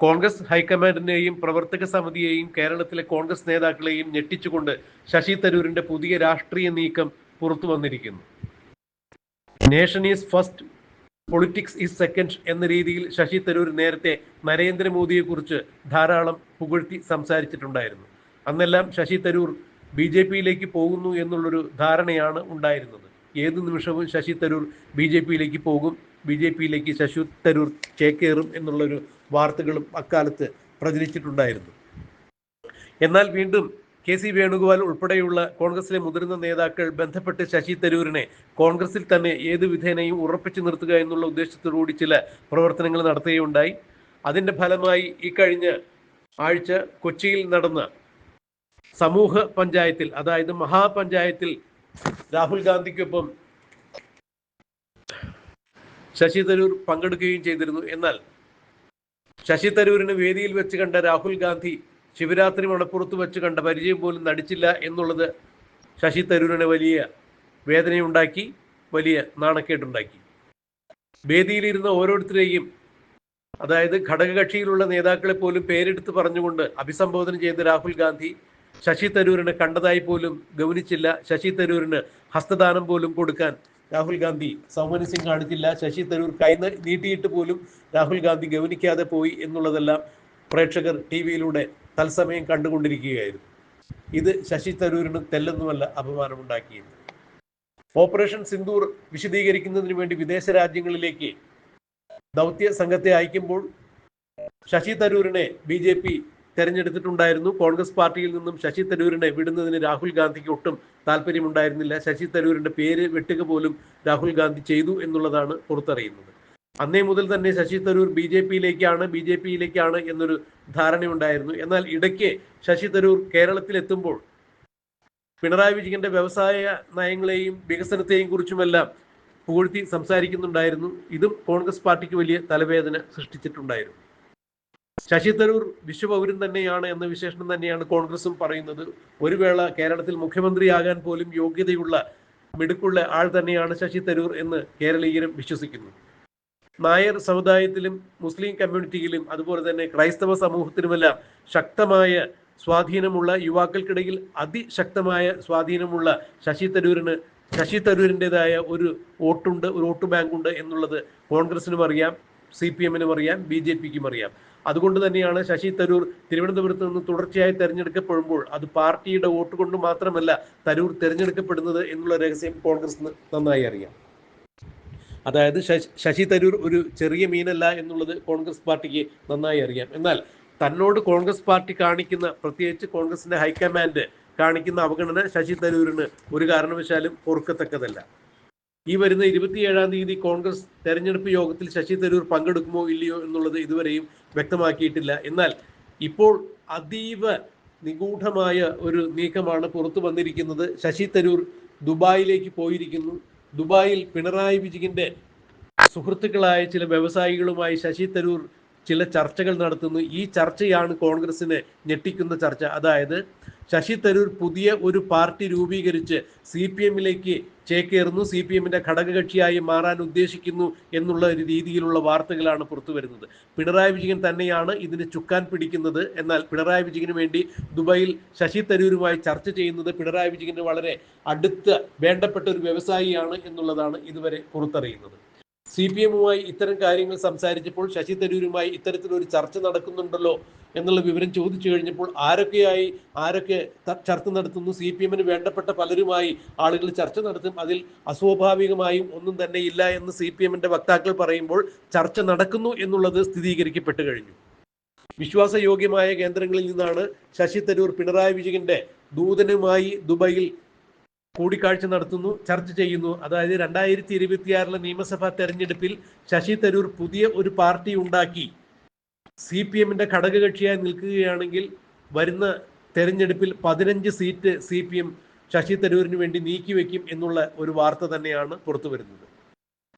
കോൺഗ്രസ് ഹൈക്കമാൻഡിനെയും പ്രവർത്തക സമിതിയെയും കേരളത്തിലെ കോൺഗ്രസ് നേതാക്കളെയും ഞെട്ടിച്ചുകൊണ്ട് ശശി തരൂരിന്റെ പുതിയ രാഷ്ട്രീയ നീക്കം പുറത്തു വന്നിരിക്കുന്നു. Nation is first, politics is second എന്ന രീതിയിൽ ശശി തരൂർ നേരത്തെ നരേന്ദ്രമോദിയെ കുറിച്ച് ധാരാളം പുകഴ്ത്തി സംസാരിച്ചിട്ടുണ്ടായിരുന്നു. അന്നെല്ലാം ശശി തരൂർ BJP-യിലേക്ക് പോകുന്നു എന്നുള്ളൊരു ധാരണയാണ് ഉണ്ടായിരുന്നത്. ഏതു നിമിഷവും ശശി തരൂർ BJP-യിലേക്ക് പോകും, BJP-യിലേക്ക് ശശി തരൂർ ചേക്കേറും എന്നുള്ളൊരു വാർത്തകളും അക്കാലത്ത് പ്രചരിച്ചിട്ടുണ്ടായിരുന്നു. എന്നാൽ വീണ്ടും KC വേണുഗോപാൽ ഉൾപ്പെടെയുള്ള കോൺഗ്രസിലെ മുതിർന്ന നേതാക്കൾ ബന്ധപ്പെട്ട് ശശി തരൂരിനെ കോൺഗ്രസിൽ തന്നെ ഏത് വിധേനയും ഉറപ്പിച്ചു നിർത്തുക എന്നുള്ള ഉദ്ദേശത്തോടുകൂടി ചില പ്രവർത്തനങ്ങൾ നടത്തുകയുണ്ടായി. അതിന്റെ ഫലമായി ഈ കഴിഞ്ഞ ആഴ്ച കൊച്ചിയിൽ നടന്ന സമൂഹ പഞ്ചായത്തിൽ, അതായത് മഹാപഞ്ചായത്തിൽ, രാഹുൽ ഗാന്ധിക്കൊപ്പം ശശി തരൂർ പങ്കെടുക്കുകയും ചെയ്തിരുന്നു. എന്നാൽ ശശി തരൂരിന് വേദിയിൽ വെച്ച് കണ്ട രാഹുൽ ഗാന്ധി ശിവരാത്രി മണപ്പുറത്ത് വെച്ച് കണ്ട പരിചയം പോലും നടിച്ചില്ല എന്നുള്ളത് ശശി തരൂരിനെ വലിയ വേദനയുണ്ടാക്കി, വലിയ നാണക്കേടുണ്ടാക്കി. വേദിയിലിരുന്ന ഓരോരുത്തരെയും, അതായത് ഘടകകക്ഷിയിലുള്ള നേതാക്കളെ പോലും പേരെടുത്ത് പറഞ്ഞുകൊണ്ട് അഭിസംബോധന ചെയ്ത രാഹുൽ ഗാന്ധി ശശി തരൂരിനെ കണ്ടതായി പോലും ഗൗനിച്ചില്ല. ശശി തരൂരിന് ഹസ്തദാനം പോലും കൊടുക്കാൻ രാഹുൽ ഗാന്ധി സൗമനസ്യം കാണിച്ചില്ല. ശശി തരൂർ കൈ നീട്ടിയിട്ട് പോലും രാഹുൽ ഗാന്ധി ഗൗനിക്കാതെ പോയി എന്നുള്ളതെല്ലാം പ്രേക്ഷകർ TV-യിലൂടെ തത്സമയം കണ്ടുകൊണ്ടിരിക്കുകയായിരുന്നു. ഇത് ശശി തരൂരിന് തെല്ലൊന്നുമല്ല അപമാനമുണ്ടാക്കിയത്. ഓപ്പറേഷൻ സിന്ദൂർ വിശദീകരിക്കുന്നതിന് വേണ്ടി വിദേശ രാജ്യങ്ങളിലേക്ക് ദൗത്യ സംഘത്തെ അയക്കുമ്പോൾ ശശി തരൂരിനെ BJP തെരഞ്ഞെടുത്തിട്ടുണ്ടായിരുന്നു. കോൺഗ്രസ് പാർട്ടിയിൽ നിന്നും ശശി തരൂരിനെ വിടുന്നതിന് രാഹുൽ ഗാന്ധിക്ക് ഒട്ടും താല്പര്യമുണ്ടായിരുന്നില്ല. ശശി തരൂരിന്റെ പേര് വെട്ടുക പോലും രാഹുൽ ഗാന്ധി ചെയ്തു എന്നുള്ളതാണ് പുറത്തറിയുന്നത്. അന്നേ മുതൽ തന്നെ ശശി തരൂർ BJP-യിലേക്കാണ് എന്നൊരു ധാരണയുണ്ടായിരുന്നു. എന്നാൽ ഇടയ്ക്ക് ശശി തരൂർ കേരളത്തിൽ എത്തുമ്പോൾ പിണറായി വിജയന്റെ വ്യവസായ നയങ്ങളെയും വികസനത്തെയും കുറിച്ചുമെല്ലാം പുകഴ്ത്തി സംസാരിക്കുന്നുണ്ടായിരുന്നു. ഇതും കോൺഗ്രസ് പാർട്ടിക്ക് വലിയ തലവേദന സൃഷ്ടിച്ചിട്ടുണ്ടായിരുന്നു. ശശി തരൂർ വിശ്വപൗരൻ തന്നെയാണ് എന്ന വിശേഷണം തന്നെയാണ് കോൺഗ്രസും പറയുന്നത്. ഒരു വേള കേരളത്തിൽ മുഖ്യമന്ത്രിയാകാൻ പോലും യോഗ്യതയുള്ള, മിടുക്കുള്ള ആൾ തന്നെയാണ് ശശി തരൂർ എന്ന് കേരളീയരും വിശ്വസിക്കുന്നു. നായർ സമുദായത്തിലും മുസ്ലിം കമ്മ്യൂണിറ്റിയിലും അതുപോലെ തന്നെ ക്രൈസ്തവ സമൂഹത്തിലുമെല്ലാം ശക്തമായ സ്വാധീനമുള്ള, യുവാക്കൾക്കിടയിൽ അതിശക്തമായ സ്വാധീനമുള്ള ശശി തരൂരിൻ്റെതായ ഒരു വോട്ടുണ്ട്, ഒരു വോട്ട് ബാങ്ക് ഉണ്ട് എന്നുള്ളത് കോൺഗ്രസിനും അറിയാം, CPM-നും അറിയാം, BJP-ക്കും അറിയാം. അതുകൊണ്ട് തന്നെയാണ് ശശി തരൂർ തിരുവനന്തപുരത്ത് നിന്ന് തുടർച്ചയായി തെരഞ്ഞെടുക്കപ്പെടുമ്പോൾ അത് പാർട്ടിയുടെ വോട്ട് കൊണ്ട് മാത്രമല്ല തരൂർ തെരഞ്ഞെടുക്കപ്പെടുന്നത് എന്നുള്ള രഹസ്യം കോൺഗ്രസിന് നന്നായി അറിയാം. അതായത് ശശി തരൂർ ഒരു ചെറിയ മീനല്ല എന്നുള്ളത് കോൺഗ്രസ് പാർട്ടിക്ക് നന്നായി അറിയാം. എന്നാൽ തന്നോട് കോൺഗ്രസ് പാർട്ടി കാണിക്കുന്ന, പ്രത്യേകിച്ച് കോൺഗ്രസിന്റെ ഹൈക്കമാൻഡ് കാണിക്കുന്ന അവഗണന ശശി തരൂരിന് ഒരു കാരണവശാലും പൊറുക്കത്തക്കതല്ല. ഈ വരുന്ന 27-ാം തീയതി കോൺഗ്രസ് തെരഞ്ഞെടുപ്പ് യോഗത്തിൽ ശശി തരൂർ പങ്കെടുക്കുമോ ഇല്ലയോ എന്നുള്ളത് ഇതുവരെയും വ്യക്തമാക്കിയിട്ടില്ല. എന്നാൽ ഇപ്പോൾ അതീവ നിഗൂഢമായ ഒരു നീക്കമാണ് പുറത്തു വന്നിരിക്കുന്നത്. ശശി തരൂർ ദുബായിലേക്ക് പോയിരിക്കുന്നു. ദുബായിൽ പിണറായി വിജയന്റെ സുഹൃത്തുക്കളായ ചില വ്യവസായികളുമായി ശശി തരൂർ ചില ചർച്ചകൾ നടത്തുന്നു. ഈ ചർച്ചയാണ് കോൺഗ്രസിനെ ഞെട്ടിക്കുന്ന ചർച്ച. അതായത് ശശി തരൂർ പുതിയ ഒരു പാർട്ടി രൂപീകരിച്ച് CPM-ലേക്ക് ചേക്കേറുന്നു, CPM-ന്റെ ഘടകകക്ഷിയായി മാറാൻ ഉദ്ദേശിക്കുന്നു എന്നുള്ള ഒരു രീതിയിലുള്ള വാർത്തകളാണ് പുറത്തു വരുന്നത്. പിണറായി വിജയൻ തന്നെയാണ് ഇതിന് ചുക്കാൻ പിടിക്കുന്നത്. എന്നാൽ പിണറായി വിജയന് വേണ്ടി ദുബായിൽ ശശി തരൂരുമായി ചർച്ച ചെയ്യുന്നത് പിണറായി വിജയന് വളരെ അടുത്ത വേണ്ടപ്പെട്ട ഒരു വ്യവസായിയാണ് എന്നുള്ളതാണ് ഇതുവരെ പുറത്തറിയുന്നത്. CPM-മായി ഇത്തരം കാര്യങ്ങൾ സംസാരിച്ചപ്പോൾ ശശി തരൂരുമായി ഇത്തരത്തിലൊരു ചർച്ച നടക്കുന്നുണ്ടല്ലോ എന്നുള്ള വിവരം ചോദിച്ചു കഴിഞ്ഞപ്പോൾ ആരൊക്കെ ചർച്ച നടത്തുന്നു, CPM-ന് വേണ്ടപ്പെട്ട പലരുമായി ആളുകൾ ചർച്ച നടത്തും, അതിൽ അസ്വാഭാവികമായും ഒന്നും തന്നെ ഇല്ല എന്ന് CPM-ന്റെ വക്താക്കൾ പറയുമ്പോൾ ചർച്ച നടക്കുന്നു എന്നുള്ളത് സ്ഥിരീകരിക്കപ്പെട്ടു കഴിഞ്ഞു. വിശ്വാസയോഗ്യമായ കേന്ദ്രങ്ങളിൽ നിന്നാണ് ശശി തരൂർ പിണറായി വിജയന്റെ ദൂതനുമായി ദുബായിൽ കൂടിക്കാഴ്ച നടത്തുന്നു, ചർച്ച ചെയ്യുന്നു. അതായത് 2026 നിയമസഭാ തെരഞ്ഞെടുപ്പിൽ ശശി തരൂർ പുതിയ ഒരു പാർട്ടി ഉണ്ടാക്കി CPM-ന്റെ ഘടകകക്ഷിയായി നിൽക്കുകയാണെങ്കിൽ വരുന്ന തെരഞ്ഞെടുപ്പിൽ 15 സീറ്റ് CPM ശശി തരൂരിന് വേണ്ടി നീക്കിവെക്കും എന്നുള്ള ഒരു വാർത്ത തന്നെയാണ് പുറത്തു വരുന്നത്.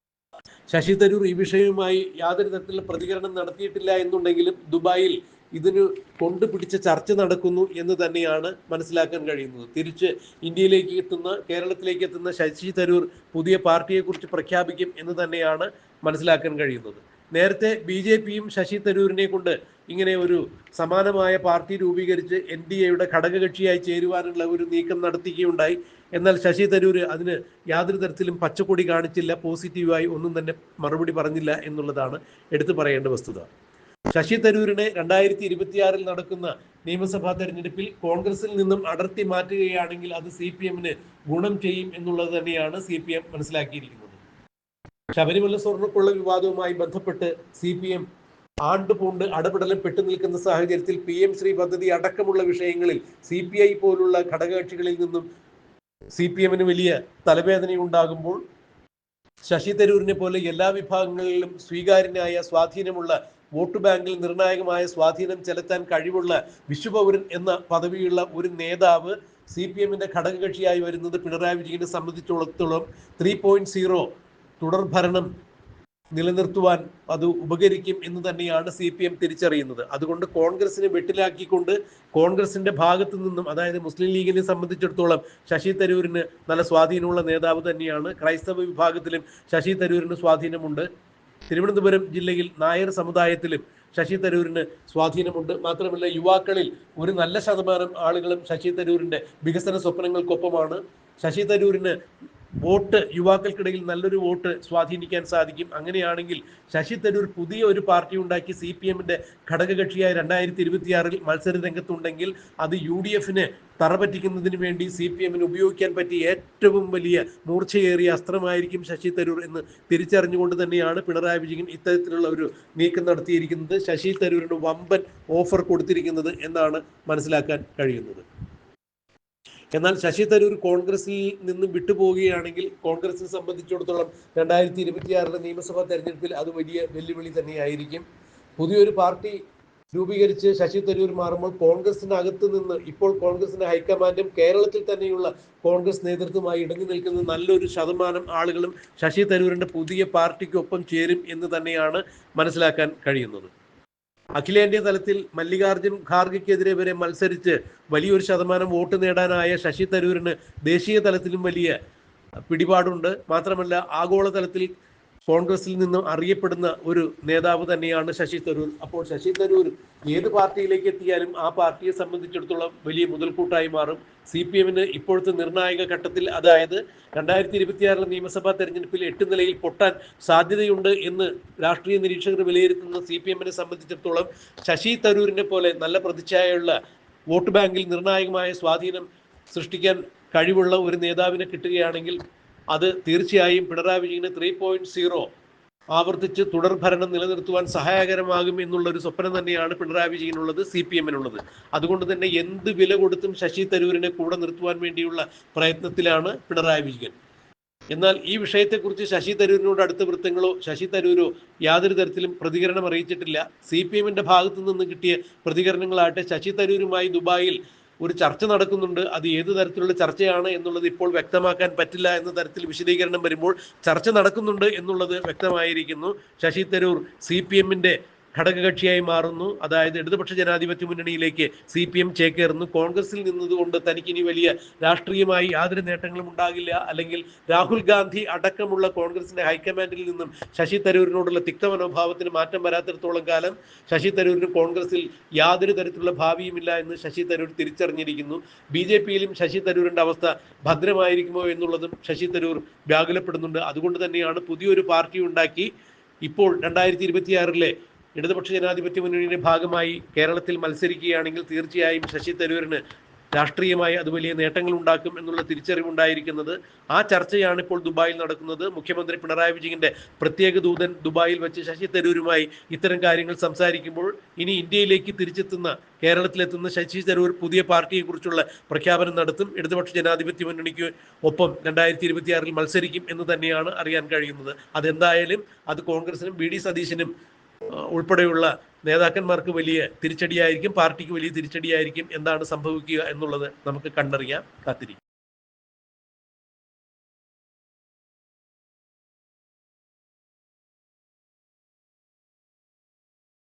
ശശി തരൂർ ഈ വിഷയവുമായി യാതൊരു തരത്തിലുള്ള പ്രതികരണം നടത്തിയിട്ടില്ല എന്നുണ്ടെങ്കിലും ദുബായിൽ ഇതിന് കൊണ്ടുപിടിച്ച ചർച്ച നടക്കുന്നു എന്ന് തന്നെയാണ് മനസ്സിലാക്കാൻ കഴിയുന്നത്. തിരിച്ച് ഇന്ത്യയിലേക്ക് എത്തുന്ന, കേരളത്തിലേക്ക് എത്തുന്ന ശശി തരൂർ പുതിയ പാർട്ടിയെക്കുറിച്ച് പ്രഖ്യാപിക്കും എന്ന് തന്നെയാണ് മനസ്സിലാക്കാൻ കഴിയുന്നത്. നേരത്തെ BJPയും ശശി തരൂരിനെ കൊണ്ട് ഇങ്ങനെ ഒരു സമാനമായ പാർട്ടി രൂപീകരിച്ച് NDAയുടെ ഘടകകക്ഷിയായി ചേരുവാനുള്ള ഒരു നീക്കം നടത്തുകയുണ്ടായി. എന്നാൽ ശശി തരൂർ അതിന് യാതൊരു തരത്തിലും പച്ചക്കൊടി കാണിച്ചില്ല, പോസിറ്റീവായി ഒന്നും തന്നെ മറുപടി പറഞ്ഞില്ല എന്നുള്ളതാണ് എടുത്തു പറയേണ്ട വസ്തുത. ശശി തരൂരിനെ 2026 നടക്കുന്ന നിയമസഭാ തെരഞ്ഞെടുപ്പിൽ കോൺഗ്രസിൽ നിന്നും അടർത്തി മാറ്റുകയാണെങ്കിൽ അത് CPMന് ഗുണം ചെയ്യും എന്നുള്ളത് തന്നെയാണ് CPM മനസ്സിലാക്കിയിരിക്കുന്നത്. ശബരിമല സ്വർണ്ണക്കൊള്ള വിവാദവുമായി ബന്ധപ്പെട്ട് CPM ആണ്ടുപൂണ്ട് അടപടലം പെട്ടു നിൽക്കുന്ന സാഹചര്യത്തിൽ PM ശ്രീ പദ്ധതി അടക്കമുള്ള വിഷയങ്ങളിൽ CPI പോലുള്ള ഘടകകക്ഷികളിൽ നിന്നും CPMന് വലിയ തലവേദനയുണ്ടാകുമ്പോൾ ശശി തരൂരിനെ പോലെ എല്ലാ വിഭാഗങ്ങളിലും സ്വീകാര്യനായ സ്വാധീനമുള്ള വോട്ട് ബാങ്കിൽ നിർണായകമായ സ്വാധീനം ചെലുത്താൻ കഴിവുള്ള വിശ്വപൗരൻ എന്ന പദവിയുള്ള ഒരു നേതാവ് CPMന്റെ ഘടകകക്ഷിയായി വരുന്നത് പിണറായി വിജയനെ സംബന്ധിച്ചിടത്തോളം 3.0 തുടർഭരണം നിലനിർത്തുവാൻ അത് ഉപകരിക്കും എന്ന് തന്നെയാണ് CPM തിരിച്ചറിയുന്നത്. അതുകൊണ്ട് കോൺഗ്രസിനെ വെട്ടിലാക്കിക്കൊണ്ട് കോൺഗ്രസിന്റെ ഭാഗത്തു നിന്നും, അതായത് മുസ്ലിം ലീഗിനെ സംബന്ധിച്ചിടത്തോളം ശശി തരൂരിന് നല്ല സ്വാധീനമുള്ള നേതാവ് തന്നെയാണ്. ക്രൈസ്തവ വിഭാഗത്തിലും ശശി തരൂരിന് സ്വാധീനമുണ്ട്. തിരുവനന്തപുരം ജില്ലയിൽ നായർ സമുദായത്തിലും ശശി തരൂരിന് സ്വാധീനമുണ്ട്. മാത്രമല്ല യുവാക്കളിൽ ഒരു നല്ല ശതമാനം ആളുകളും ശശി തരൂരിന്റെ വികസന സ്വപ്നങ്ങൾക്കൊപ്പമാണ്. ശശി തരൂരിന് വോട്ട്, യുവാക്കൾക്കിടയിൽ നല്ലൊരു വോട്ട് സ്വാധീനിക്കാൻ സാധിക്കും. അങ്ങനെയാണെങ്കിൽ ശശി തരൂർ പുതിയ ഒരു പാർട്ടി ഉണ്ടാക്കി CPMന്റെ ഘടകകക്ഷിയായി 2026 മത്സര രംഗത്തുണ്ടെങ്കിൽ അത് UDFന് തറപറ്റിക്കുന്നതിന് വേണ്ടി CPMന് ഉപയോഗിക്കാൻ പറ്റിയ ഏറ്റവും വലിയ മൂർച്ചയേറിയ അസ്ത്രമായിരിക്കും ശശി തരൂർ എന്ന് തിരിച്ചറിഞ്ഞുകൊണ്ട് തന്നെയാണ് പിണറായി വിജയൻ ഇത്തരത്തിലുള്ള ഒരു നീക്കം നടത്തിയിരിക്കുന്നത്. ശശി തരൂരിന് വമ്പൻ ഓഫർ കൊടുത്തിരിക്കുന്നത് എന്നാണ് മനസ്സിലാക്കാൻ കഴിയുന്നത്. എന്നാൽ ശശി തരൂർ കോൺഗ്രസിൽ നിന്നും വിട്ടുപോവുകയാണെങ്കിൽ കോൺഗ്രസിനെ സംബന്ധിച്ചിടത്തോളം 2026 നിയമസഭാ തെരഞ്ഞെടുപ്പിൽ അത് വലിയ വെല്ലുവിളി തന്നെയായിരിക്കും. പുതിയൊരു പാർട്ടി രൂപീകരിച്ച് ശശി തരൂർ മാറുമ്പോൾ കോൺഗ്രസിനകത്ത് നിന്ന് ഇപ്പോൾ കോൺഗ്രസിന്റെ ഹൈക്കമാൻഡും കേരളത്തിൽ തന്നെയുള്ള കോൺഗ്രസ് നേതൃത്വമായി ഇടഞ്ഞു നിൽക്കുന്ന നല്ലൊരു ശതമാനം ആളുകളും ശശി തരൂരിന്റെ പുതിയ പാർട്ടിക്കൊപ്പം ചേരും എന്ന് തന്നെയാണ് മനസ്സിലാക്കാൻ കഴിയുന്നത്. അഖിലേന്ത്യാ തലത്തിൽ മല്ലികാർജുൻ ഖാർഗെക്കെതിരെ വരെ മത്സരിച്ച് വലിയൊരു ശതമാനം വോട്ട് നേടാനായ ശശി തരൂരിന് ദേശീയ തലത്തിലും വലിയ പിടിപാടുണ്ട്. മാത്രമല്ല ആഗോളതലത്തിൽ കോൺഗ്രസിൽ നിന്നും അറിയപ്പെടുന്ന ഒരു നേതാവ് തന്നെയാണ് ശശി തരൂർ. അപ്പോൾ ശശി തരൂർ ഏത് പാർട്ടിയിലേക്ക് എത്തിയാലും ആ പാർട്ടിയെ സംബന്ധിച്ചിടത്തോളം വലിയ മുതൽക്കൂട്ടായി മാറും. CPMന് ഇപ്പോഴത്തെ നിർണായക ഘട്ടത്തിൽ, അതായത് 2026 നിയമസഭാ തെരഞ്ഞെടുപ്പിൽ 8 നിലയിൽ പൊട്ടാൻ സാധ്യതയുണ്ട് എന്ന് രാഷ്ട്രീയ നിരീക്ഷകർ വിലയിരുത്തുന്ന CPMനെ സംബന്ധിച്ചിടത്തോളം ശശി തരൂരിനെ പോലെ നല്ല പ്രതിച്ഛായയുള്ള വോട്ട് ബാങ്കിൽ നിർണായകമായ സ്വാധീനം സൃഷ്ടിക്കാൻ കഴിവുള്ള ഒരു നേതാവിനെ കിട്ടുകയാണെങ്കിൽ അത് തീർച്ചയായും പിണറായി വിജയന് 3.0 ആവർത്തിച്ച് തുടർ ഭരണം നിലനിർത്തുവാൻ സഹായകരമാകും എന്നുള്ള ഒരു സ്വപ്നം തന്നെയാണ് പിണറായി വിജയനുള്ളത്, CPMനുള്ളത്. അതുകൊണ്ട് തന്നെ എന്ത് വില കൊടുത്തും ശശി തരൂരിനെ കൂടെ നിർത്തുവാൻ വേണ്ടിയുള്ള പ്രയത്നത്തിലാണ് പിണറായി വിജയൻ. എന്നാൽ ഈ വിഷയത്തെക്കുറിച്ച് ശശി തരൂരിനോട് അടുത്ത വൃത്തങ്ങളോ ശശി തരൂരോ യാതൊരു തരത്തിലും പ്രതികരണം അറിയിച്ചിട്ടില്ല. CPMന്റെ ഭാഗത്തു നിന്ന് കിട്ടിയ പ്രതികരണങ്ങളാകട്ടെ ശശി തരൂരുമായി ദുബായിൽ ഒരു ചർച്ച നടക്കുന്നുണ്ട്. അത് ഏത് തരത്തിലുള്ള ചർച്ചയാണ് എന്നുള്ളത് ഇപ്പോൾ വ്യക്തമാക്കാൻ പറ്റില്ല എന്ന തരത്തിൽ വിശദീകരണം വരുമ്പോൾ ചർച്ച നടക്കുന്നുണ്ട് എന്നുള്ളത് വ്യക്തമായിരിക്കുന്നു. ശശി തരൂർ CPMന്റെ ഘടകകക്ഷിയായി മാറുന്നു. അതായത് ഇടതുപക്ഷ ജനാധിപത്യ മുന്നണിയിലേക്ക് CPM ചേക്കേറുന്നു. കോൺഗ്രസിൽ നിന്നതുകൊണ്ട് തനിക്കിനി വലിയ രാഷ്ട്രീയമായി യാതൊരു നേട്ടങ്ങളും ഉണ്ടാകില്ല, അല്ലെങ്കിൽ രാഹുൽ ഗാന്ധി അടക്കമുള്ള കോൺഗ്രസിന്റെ ഹൈക്കമാൻഡിൽ നിന്നും ശശി തരൂരിനോടുള്ള തിക്ത മനോഭാവത്തിന് മാറ്റം വരാത്തിടത്തോളം കാലം ശശി തരൂരിന് കോൺഗ്രസിൽ യാതൊരു തരത്തിലുള്ള ഭാവിയുമില്ല എന്ന് ശശി തരൂർ തിരിച്ചറിഞ്ഞിരിക്കുന്നു. BJPയിലും ശശി തരൂരിന്റെ അവസ്ഥ ഭദ്രമായിരിക്കുമോ എന്നുള്ളതും ശശി തരൂർ വ്യാകുലപ്പെടുന്നുണ്ട്. അതുകൊണ്ട് തന്നെയാണ് പുതിയൊരു പാർട്ടി ഉണ്ടാക്കി ഇപ്പോൾ 2026 ഇടതുപക്ഷ ജനാധിപത്യ മുന്നണിയുടെ ഭാഗമായി കേരളത്തിൽ മത്സരിക്കുകയാണെങ്കിൽ തീർച്ചയായും ശശി തരൂരിന് രാഷ്ട്രീയമായി അത് വലിയ നേട്ടങ്ങൾ ഉണ്ടാക്കും എന്നുള്ള തിരിച്ചറിവുണ്ടായിരിക്കുന്നത്. ആ ചർച്ചയാണ് ഇപ്പോൾ ദുബായിൽ നടക്കുന്നത്. മുഖ്യമന്ത്രി പിണറായി വിജയന്റെ പ്രത്യേക ദൂതൻ ദുബായിൽ വെച്ച് ശശി തരൂരുമായി ഇത്തരം കാര്യങ്ങൾ സംസാരിക്കുമ്പോൾ ഇനി ഇന്ത്യയിലേക്ക് തിരിച്ചെത്തുന്ന, കേരളത്തിലെത്തുന്ന ശശി തരൂർ പുതിയ പാർട്ടിയെക്കുറിച്ചുള്ള പ്രഖ്യാപനം നടത്തും. ഇടതുപക്ഷ ജനാധിപത്യ മുന്നണിക്ക് ഒപ്പം 2026 മത്സരിക്കും എന്ന് തന്നെയാണ് അറിയാൻ കഴിയുന്നത്. അതെന്തായാലും അത് കോൺഗ്രസിനും BD സതീശനും ഉൾപ്പെടെയുള്ള നേതാക്കന്മാർക്ക് വലിയ തിരിച്ചടിയായിരിക്കും, പാർട്ടിക്ക് വലിയ തിരിച്ചടിയായിരിക്കും. എന്താണ് സംഭവിക്കുക എന്നുള്ളത് നമുക്ക് കണ്ടറിയാം, കാത്തിരിക്കും.